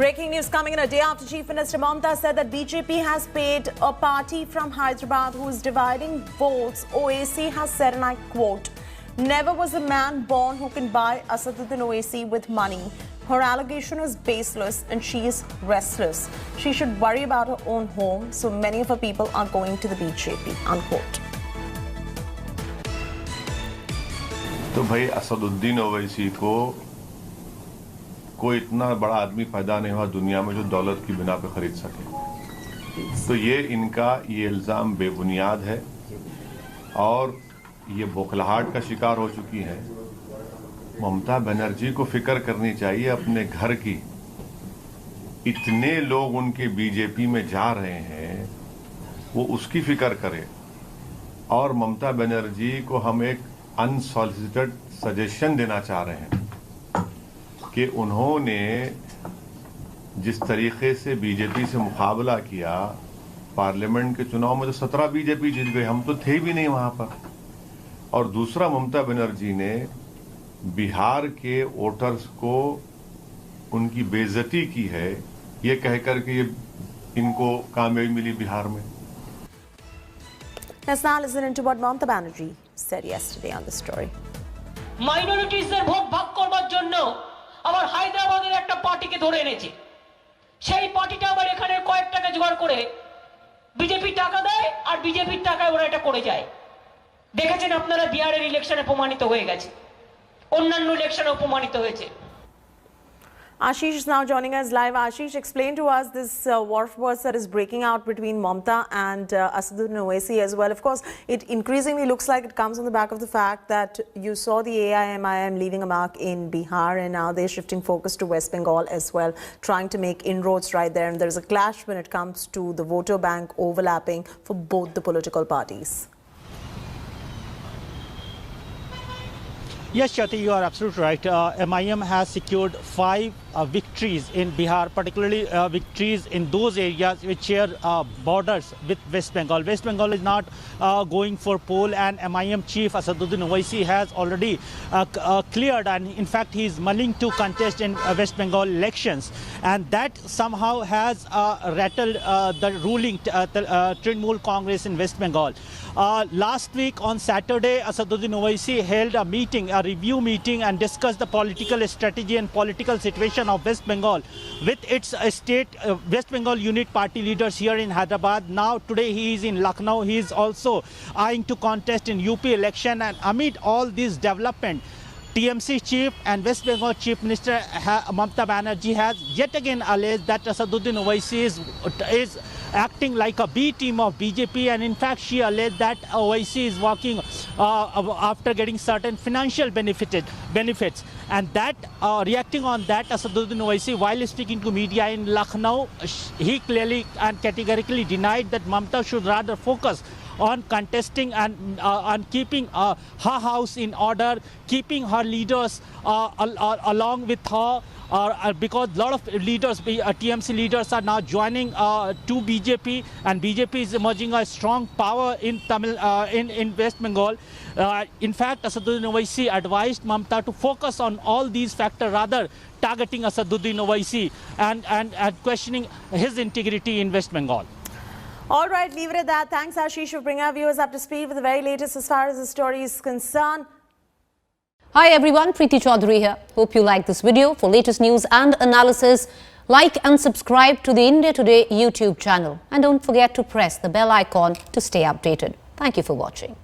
Breaking news coming in a day after Chief Minister Mamata said that BJP has paid a party from Hyderabad who is dividing votes. OAC has said, and I quote, "Never was a man born who can buy Asaduddin Owaisi with money. Her allegation is baseless and she is restless. She should worry about her own home. So many of her people are going to the BJP." Unquote. तो भाई असदुद्दीन ओवैसी को कोई इतना बड़ा आदमी पैदा नहीं हुआ दुनिया में जो दौलत की बिना पे खरीद सके। तो ये इनका ये इल्ज़ाम बेबुनियाद है और ये बौखलाहट का शिकार हो चुकी है। ममता बनर्जी को फिक्र करनी चाहिए अपने घर की। इतने लोग उनके बीजेपी में जा रहे हैं, वो उसकी फिक्र करे। और ममता बनर्जी को हम एक अनसॉलिसिटेड सजेशन देना चाह रहे हैं कि उन्होंने जिस तरीके से बीजेपी से मुकाबला किया, पार्लियामेंट के चुनाव में तो 17 बीजेपी जीत गए, हम तो थे भी नहीं वहां पर। और दूसरा, ममता बनर्जी ने बिहार के वोटर्स को उनकी बेइज्जती की है, ये कहकर के ये इनको कामयाबी मिली बिहार में। Let's now listen into what Mamata Banerjee said yesterday on this story. মাইনরিটিসদের ভোট ভাগ করবার জন্য আবার হায়দ্রাবাদের একটা পার্টিকে ধরে এনেছে। সেই পার্টিটা আবার এখানে কয়েক টাকা জোগাড় করে বিজেপি টাকা দেয় আর বিজেপির টাকায় ওরা এটা করে যায়। দেখেছেন আপনারা, বিহারের ইলেকশনে প্রমাণিত হয়ে গেছে, অন্যান্য ইলেকশনে প্রমাণিত হয়েছে। Ashish is now joining us live. Ashish, explain to us this war of words that is breaking out between Mamata and Asaduddin Owaisi as well. Of course, it increasingly looks like it comes on the back of the fact that you saw the AIMIM leaving a mark in Bihar, and now they're shifting focus to West Bengal as well, trying to make inroads right there. And there's a clash when it comes to the voter bank overlapping for both the political parties. Yes, Shati, you are absolutely right. MIM has secured 5 victories in Bihar, particularly victories in those areas which share borders with West Bengal. West Bengal is not going for poll, and MIM chief Asaduddin Owaisi has already cleared, and in fact he is mulling to contest in West Bengal elections, and that somehow has rattled the ruling Trinamool Congress in West Bengal. Last week on Saturday, Asaduddin Owaisi held a meeting, a review meeting, and discussed the political strategy and political situation of West Bengal with its state West Bengal unit party leaders here in Hyderabad. Now today he is in Lucknow. He is also eyeing to contest in UP election, and amid all this development, TMC chief and West Bengal chief minister Mamata Banerjee has yet again alleged that Asaduddin Owaisi is acting like a B team of BJP, and in fact she alleged that Owaisi is working after getting certain financial benefits, and that reacting on that, Asaduddin Owaisi, while speaking to media in Lucknow, he clearly and categorically denied that Mamata should rather focus on contesting and on keeping her house in order, keeping her leaders along with her, because a lot of leaders, TMC leaders, are now joining to BJP, and BJP is emerging a strong power in in West Bengal. In fact, Asaduddin Owaisi advised Mamata to focus on all these factors, rather targeting Asaduddin Owaisi and questioning his integrity in West Bengal. All right, leave it at that. Thanks, Ashish, for bringing our viewers up to speed with the very latest as far as the story is concerned. Hi everyone, Preeti Chaudhary here. Hope you like this video. For latest news and analysis, like and subscribe to the India Today YouTube channel. And don't forget to press the bell icon to stay updated. Thank you for watching.